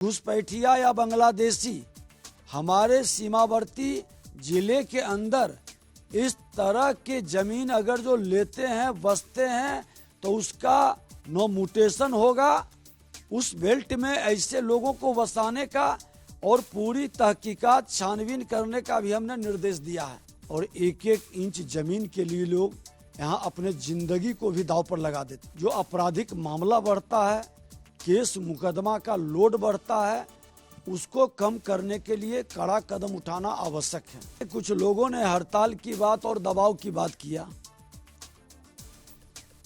घुसपैठिया या बांग्लादेशी हमारे सीमावर्ती जिले के अंदर इस तरह के जमीन अगर जो लेते हैं बसते हैं तो उसका नो म्यूटेशन होगा। उस बेल्ट में ऐसे लोगों को बसाने का और पूरी तहकीकात छानबीन करने का भी हमने निर्देश दिया है। और एक एक इंच जमीन के लिए लोग यहाँ अपने जिंदगी को भी दांव पर लगा देते। जो आपराधिक मामला बढ़ता है, केस मुकदमा का लोड बढ़ता है, उसको कम करने के लिए कड़ा कदम उठाना आवश्यक है। कुछ लोगों ने हड़ताल की बात और दबाव की बात किया,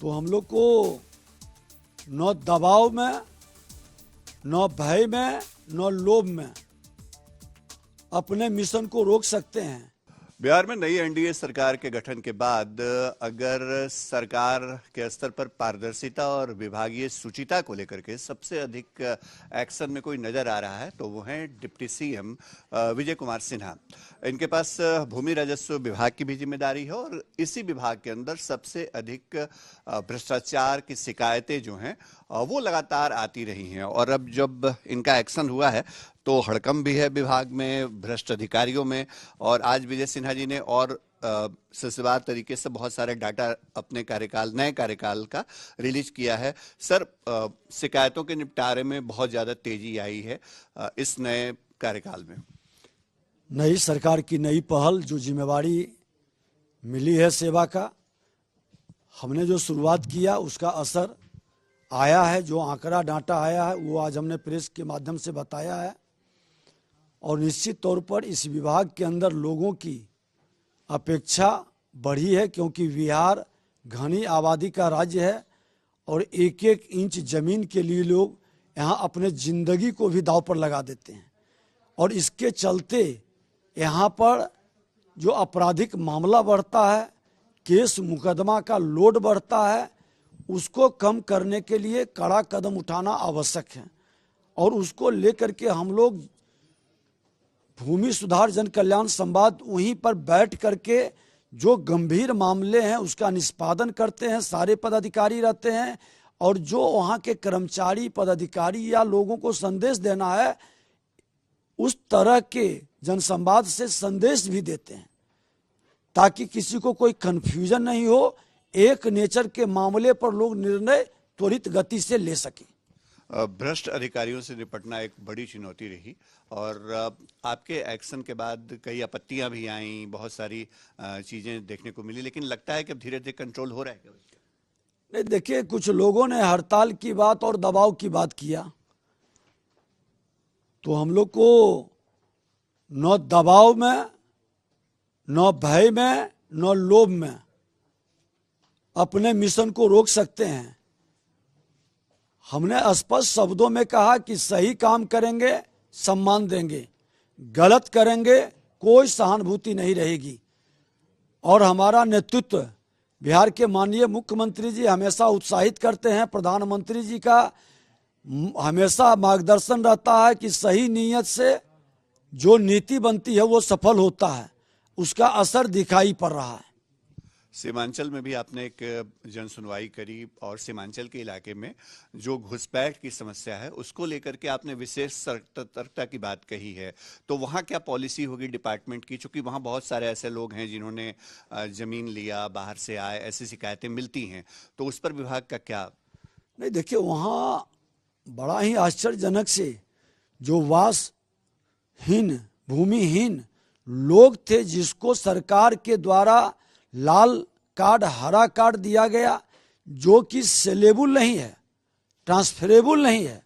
तो हम लोग को न दबाव में, न भय में, न लोभ में अपने मिशन को रोक सकते हैं। बिहार में नई एनडीए सरकार के गठन के बाद अगर सरकार के स्तर पर पारदर्शिता और विभागीय शुचिता को लेकर के सबसे अधिक एक्शन में कोई नजर आ रहा है तो वो है डिप्टी सीएम विजय कुमार सिन्हा। इनके पास भूमि राजस्व विभाग की भी जिम्मेदारी है और इसी विभाग के अंदर सबसे अधिक भ्रष्टाचार की शिकायतें जो हैं वो लगातार आती रही हैं। और अब जब इनका एक्शन हुआ है तो हड़कंप भी है विभाग में, भ्रष्ट अधिकारियों में। और आज विजय सिन्हा जी ने और सिलसिलेवार तरीके से बहुत सारे डाटा अपने कार्यकाल, नए कार्यकाल का रिलीज किया है। सर, शिकायतों के निपटारे में बहुत ज्यादा तेजी आई है इस नए कार्यकाल में। नई सरकार की नई पहल, जो जिम्मेवारी मिली है सेवा का, हमने जो शुरुआत किया उसका असर आया है। जो आंकड़ा डाटा आया है वो आज हमने प्रेस के माध्यम से बताया है। और निश्चित तौर पर इस विभाग के अंदर लोगों की अपेक्षा बढ़ी है, क्योंकि बिहार घनी आबादी का राज्य है और एक एक इंच जमीन के लिए लोग यहाँ अपने जिंदगी को भी दांव पर लगा देते हैं। और इसके चलते यहाँ पर जो आपराधिक मामला बढ़ता है, केस मुकदमा का लोड बढ़ता है, उसको कम करने के लिए कड़ा कदम उठाना आवश्यक है। और उसको लेकर के हम लोग भूमि सुधार जन कल्याण संवाद वहीं पर बैठ करके जो गंभीर मामले हैं उसका निष्पादन करते हैं। सारे पदाधिकारी रहते हैं और जो वहाँ के कर्मचारी, पदाधिकारी या लोगों को संदेश देना है, उस तरह के जनसंवाद से संदेश भी देते हैं ताकि किसी को कोई कंफ्यूजन नहीं हो। एक नेचर के मामले पर लोग निर्णय त्वरित गति से ले सके। भ्रष्ट अधिकारियों से निपटना एक बड़ी चुनौती रही और आपके एक्शन के बाद कई आपत्तियां भी आईं, बहुत सारी चीजें देखने को मिली, लेकिन लगता है कि अब धीरे धीरे कंट्रोल हो रहा है क्या? नहीं, देखिए, कुछ लोगों ने हड़ताल की बात और दबाव की बात किया, तो हम लोग को न दबाव में, न भय में, न लोभ में अपने मिशन को रोक सकते हैं। हमने स्पष्ट शब्दों में कहा कि सही काम करेंगे सम्मान देंगे, गलत करेंगे कोई सहानुभूति नहीं रहेगी। और हमारा नेतृत्व बिहार के माननीय मुख्यमंत्री जी हमेशा उत्साहित करते हैं। प्रधानमंत्री जी का हमेशा मार्गदर्शन रहता है कि सही नीयत से जो नीति बनती है वो सफल होता है, उसका असर दिखाई पड़ रहा है। सीमांचल में भी आपने एक जन सुनवाई करी और सीमांचल के इलाके में जो घुसपैठ की समस्या है उसको लेकर के आपने विशेष सतर्कता की बात कही है। तो वहाँ क्या पॉलिसी होगी डिपार्टमेंट की, चूंकि वहाँ बहुत सारे ऐसे लोग हैं जिन्होंने जमीन लिया, बाहर से आए, ऐसी शिकायतें मिलती हैं, तो उस पर विभाग का क्या? नहीं, देखिए, वहाँ बड़ा ही आश्चर्यजनक से जो वासहीन, भूमिहीन लोग थे जिसको सरकार के द्वारा लाल कार्ड, हरा कार्ड दिया गया, जो कि सेलेबल नहीं है, ट्रांसफरेबल नहीं है,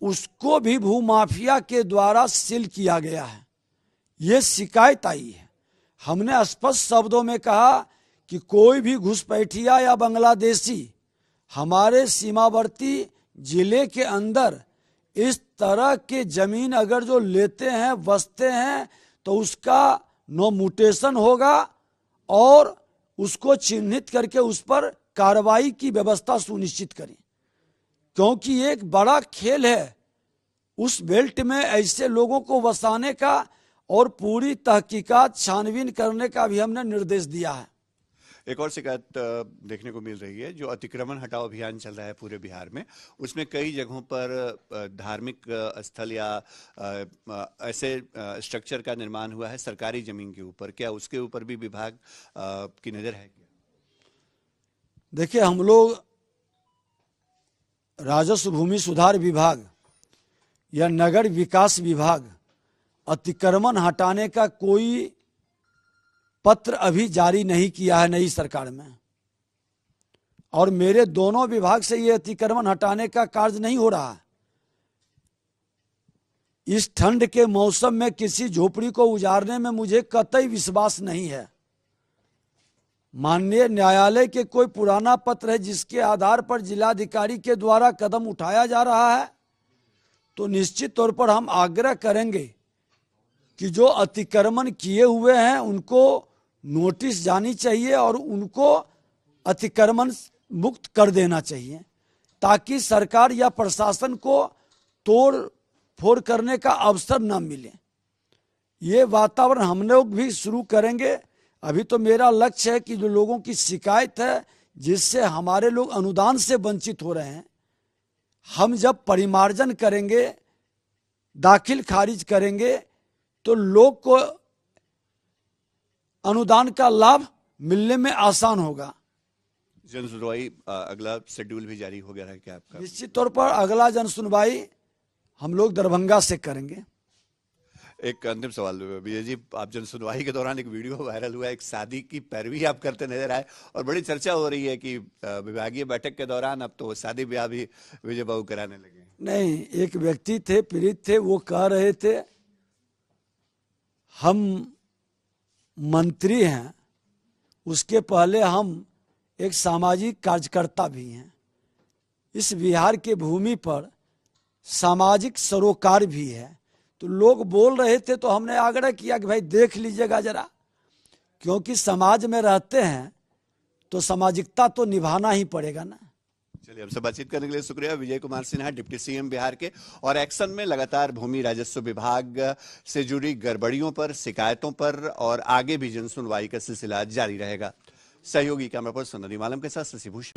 उसको भी भूमाफिया के द्वारा सील किया गया है। ये शिकायत आई है। हमने स्पष्ट शब्दों में कहा कि कोई भी घुसपैठिया या बांग्लादेशी हमारे सीमावर्ती जिले के अंदर इस तरह के जमीन अगर जो लेते हैं बसते हैं तो उसका नो म्यूटेशन होगा और उसको चिन्हित करके उस पर कार्रवाई की व्यवस्था सुनिश्चित करें, क्योंकि एक बड़ा खेल है उस बेल्ट में ऐसे लोगों को बसाने का और पूरी तहकीकात छानबीन करने का भी हमने निर्देश दिया है। एक और शिकायत देखने को मिल रही है, जो अतिक्रमण हटाओ अभियान चल रहा है पूरे बिहार में, उसमें कई जगहों पर धार्मिक स्थल या ऐसे स्ट्रक्चर का निर्माण हुआ है सरकारी जमीन के ऊपर। क्या उसके ऊपर भी विभाग की नजर है क्या? देखिए, हम लोग राजस्व भूमि सुधार विभाग या नगर विकास विभाग अतिक्रमण हटाने का कोई पत्र अभी जारी नहीं किया है नई सरकार में, और मेरे दोनों विभाग से ये अतिक्रमण हटाने का कार्य नहीं हो रहा है। इस ठंड के मौसम में किसी झोपड़ी को उजाड़ने में मुझे कतई विश्वास नहीं है। माननीय न्यायालय के कोई पुराना पत्र है जिसके आधार पर जिलाधिकारी के द्वारा कदम उठाया जा रहा है, तो निश्चित तौर पर हम आग्रह करेंगे कि जो अतिक्रमण किए हुए हैं उनको नोटिस जानी चाहिए और उनको अतिक्रमण मुक्त कर देना चाहिए, ताकि सरकार या प्रशासन को तोड़ फोड़ करने का अवसर न मिले। ये वातावरण हम लोग भी शुरू करेंगे। अभी तो मेरा लक्ष्य है कि जो लोगों की शिकायत है जिससे हमारे लोग अनुदान से वंचित हो रहे हैं, हम जब परिमार्जन करेंगे, दाखिल खारिज करेंगे, तो लोग को अनुदान का लाभ मिलने में आसान होगा। जन सुनवाई अगला शेड्यूल भी जारी हो गया है क्या आपका? निश्चित तौर पर अगला जन सुनवाई हम लोग दरभंगा से करेंगे। एक अंतिम सवाल विजय जी, आप जन सुनवाई के दौरान एक वीडियो वायरल हुआ, एक शादी की पैरवी आप करते नजर आए और बड़ी चर्चा हो रही है कि विभागीय बैठक के दौरान अब तो शादी ब्याह भी विजय बाबू कराने लगे। नहीं, एक व्यक्ति थे, पीड़ित थे, वो कह रहे थे हम मंत्री हैं, उसके पहले हम एक सामाजिक कार्यकर्ता भी हैं। इस बिहार के भूमि पर सामाजिक सरोकार भी है। तो लोग बोल रहे थे तो हमने आग्रह किया कि भाई देख लीजिएगा जरा, क्योंकि समाज में रहते हैं तो सामाजिकता तो निभाना ही पड़ेगा ना। चलिए, हमसे बातचीत करने के लिए शुक्रिया। विजय कुमार सिन्हा, डिप्टी सीएम बिहार के, और एक्शन में लगातार भूमि राजस्व विभाग से जुड़ी गड़बड़ियों पर, शिकायतों पर और आगे भी जन सुनवाई का सिलसिला जारी रहेगा। सहयोगी कैमरा पर्सन नदीम आलम के साथ शशि भूषण।